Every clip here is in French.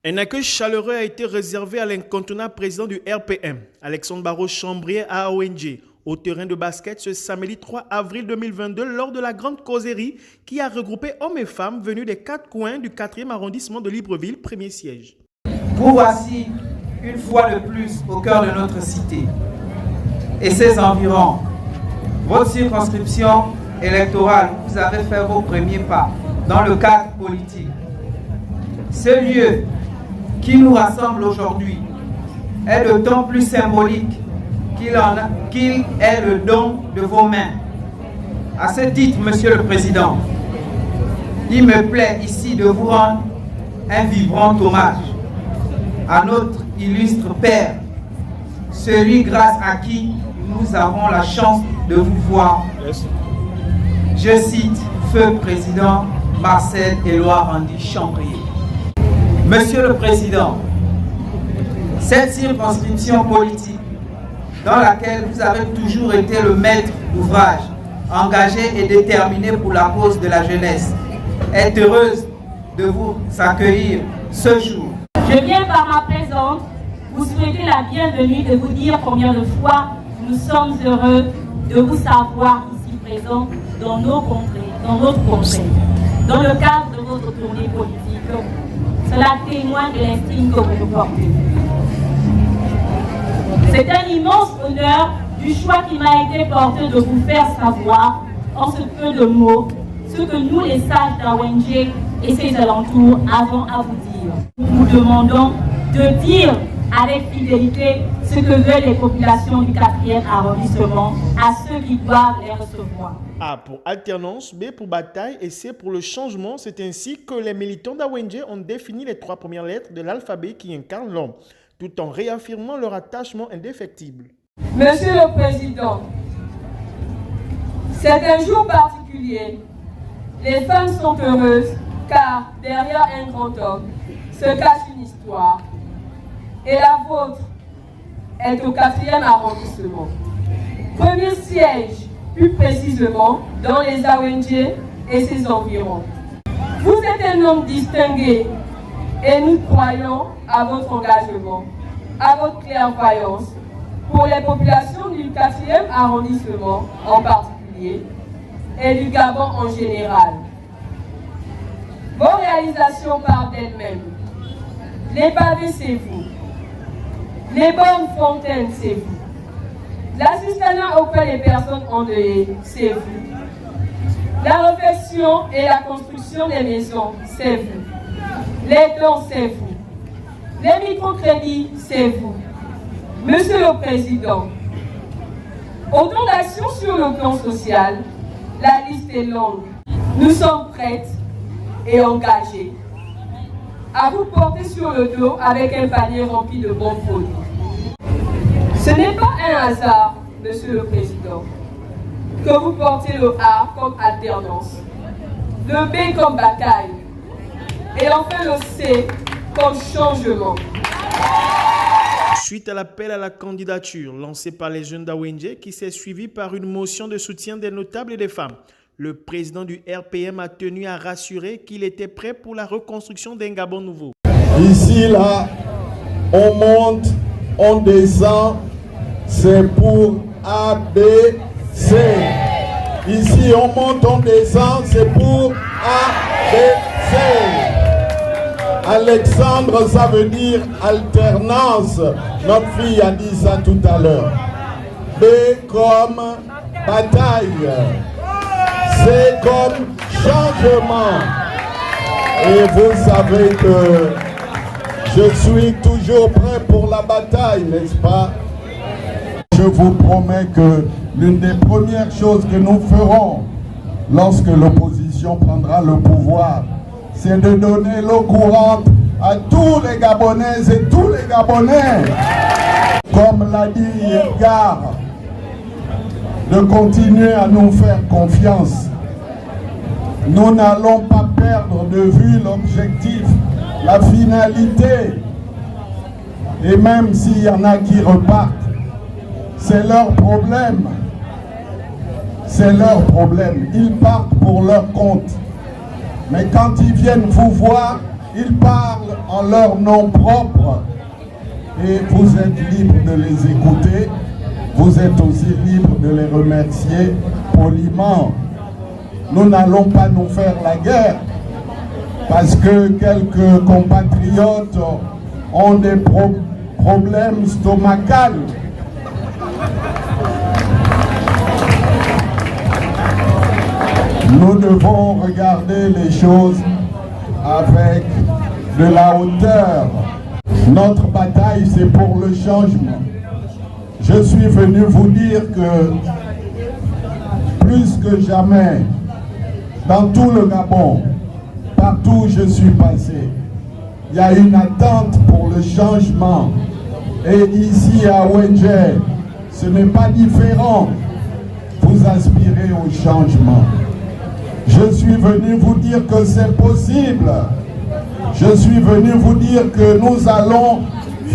Un accueil chaleureux a été réservé à l'incontournable président du RPM, Alexandre Barraud-Chambrier à ONG, au terrain de basket ce samedi 3 avril 2022 lors de la grande causerie qui a regroupé hommes et femmes venus des quatre coins du 4e arrondissement de Libreville, premier siège. Vous voici une fois de plus au cœur de notre cité et ses environs. Votre circonscription électorale, vous avez fait vos premiers pas dans le cadre politique. Ce lieu qui nous rassemble aujourd'hui est d'autant plus symbolique qu'il est le don de vos mains. À ce titre, Monsieur le Président, il me plaît ici de vous rendre un vibrant hommage à notre illustre père, celui grâce à qui nous avons la chance de vous voir. Je cite Feu Président Marcel Éloi Randy Chambrier. Monsieur le Président, cette circonscription politique dans laquelle vous avez toujours été le maître d'ouvrage, engagé et déterminé pour la cause de la jeunesse, est heureuse de vous accueillir ce jour. Je viens par ma présence vous souhaiter la bienvenue et vous dire combien de fois nous sommes heureux de vous savoir ici présents dans nos contrées, dans notre contrée, dans le cadre de votre tournée politique. Cela témoigne de l'estime que vous nous portez. C'est un immense honneur du choix qui m'a été porté de vous faire savoir, en ce peu de mots, ce que nous, les sages d'ONG et ses alentours, avons à vous dire. Nous vous demandons de dire avec fidélité ce que veulent les populations du 4e arrondissement à ceux qui doivent les recevoir. A pour alternance, B pour bataille et C pour le changement. C'est ainsi que les militants d'ONG ont défini les 3 premières lettres de l'alphabet qui incarne l'homme, tout en réaffirmant leur attachement indéfectible. Monsieur le Président, c'est un jour particulier. Les femmes sont heureuses car derrière un grand homme se cache une histoire. Et la vôtre est au 4e arrondissement. Premier siège, plus précisément, dans les ONG et ses environs. Vous êtes un homme distingué et nous croyons à votre engagement, à votre clairvoyance pour les populations du 4e arrondissement en particulier et du Gabon en général. Vos réalisations parlent d'elles-mêmes. Les pavés, c'est vous. Les bonnes fontaines, c'est vous. L'assistanat auprès des personnes endeuillées, c'est vous. La réfection et la construction des maisons, c'est vous. Les dons, c'est vous. Les microcrédits, c'est vous. Monsieur le Président, autant d'actions sur le plan social, la liste est longue. Nous sommes prêtes et engagées à vous porter sur le dos avec un panier rempli de bons produits. Ce n'est pas un hasard, Monsieur le Président, que vous portez le A comme alternance, le B comme bataille, et enfin le C comme changement. Suite à l'appel à la candidature lancé par les jeunes d'ONG qui s'est suivi par une motion de soutien des notables et des femmes, le président du RPM a tenu à rassurer qu'il était prêt pour la reconstruction d'un Gabon nouveau. Ici, là, on monte, on descend, c'est pour A, B, C. Ici, on monte, on descend, c'est pour A, B, C. Alexandre, ça veut dire alternance. Notre fille a dit ça tout à l'heure. B comme bataille. C'est comme changement. Et vous savez que je suis toujours prêt pour la bataille, n'est-ce pas? Je vous promets que l'une des premières choses que nous ferons lorsque l'opposition prendra le pouvoir, c'est de donner l'eau courante à tous les Gabonaises et tous les Gabonais. Comme l'a dit Edgar, de continuer à nous faire confiance. Nous n'allons pas perdre de vue l'objectif, la finalité. Et même s'il y en a qui repartent, c'est leur problème. C'est leur problème. Ils partent pour leur compte. Mais quand ils viennent vous voir, Ils parlent en leur nom propre et vous êtes libre de les écouter. Vous êtes aussi libre de les remercier poliment. Nous n'allons pas nous faire la guerre parce que quelques compatriotes ont des problèmes stomacaux. Nous devons regarder les choses avec de la hauteur. Notre bataille, c'est pour le changement. Je suis venu vous dire que plus que jamais, dans tout le Gabon, partout où je suis passé, il y a une attente pour le changement. Et ici à Wenje, ce n'est pas différent. Vous aspirez au changement. Je suis venu vous dire que c'est possible. Je suis venu vous dire que nous allons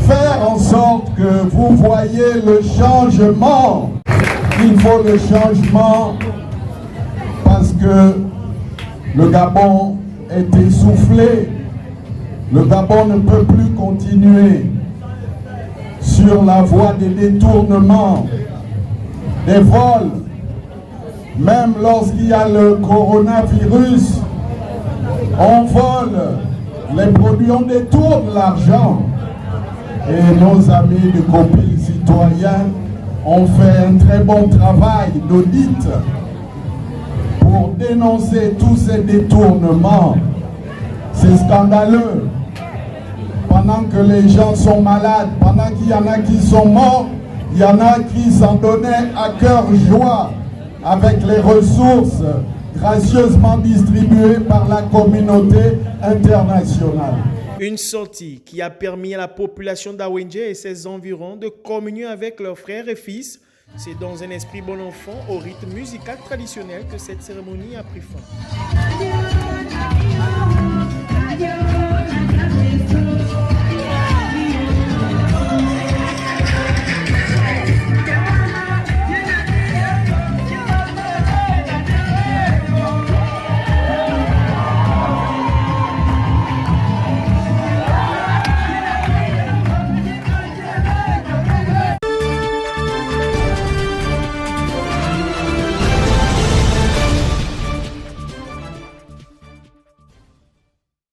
faire en sorte que vous voyez le changement. Il faut le changement parce que le Gabon est essoufflé. Le Gabon ne peut plus continuer sur la voie des détournements, des vols. Même lorsqu'il y a le coronavirus, on vole les produits, on détourne l'argent. Et nos amis du COPIL citoyen ont fait un très bon travail d'audit pour dénoncer tous ces détournements. C'est scandaleux. Pendant que les gens sont malades, pendant qu'il y en a qui sont morts, il y en a qui s'en donnaient à cœur joie avec les ressources gracieusement distribuées par la communauté internationale. Une sortie qui a permis à la population d'Awenje et ses environs de communier avec leurs frères et fils. C'est dans un esprit bon enfant au rythme musical traditionnel que cette cérémonie a pris fin.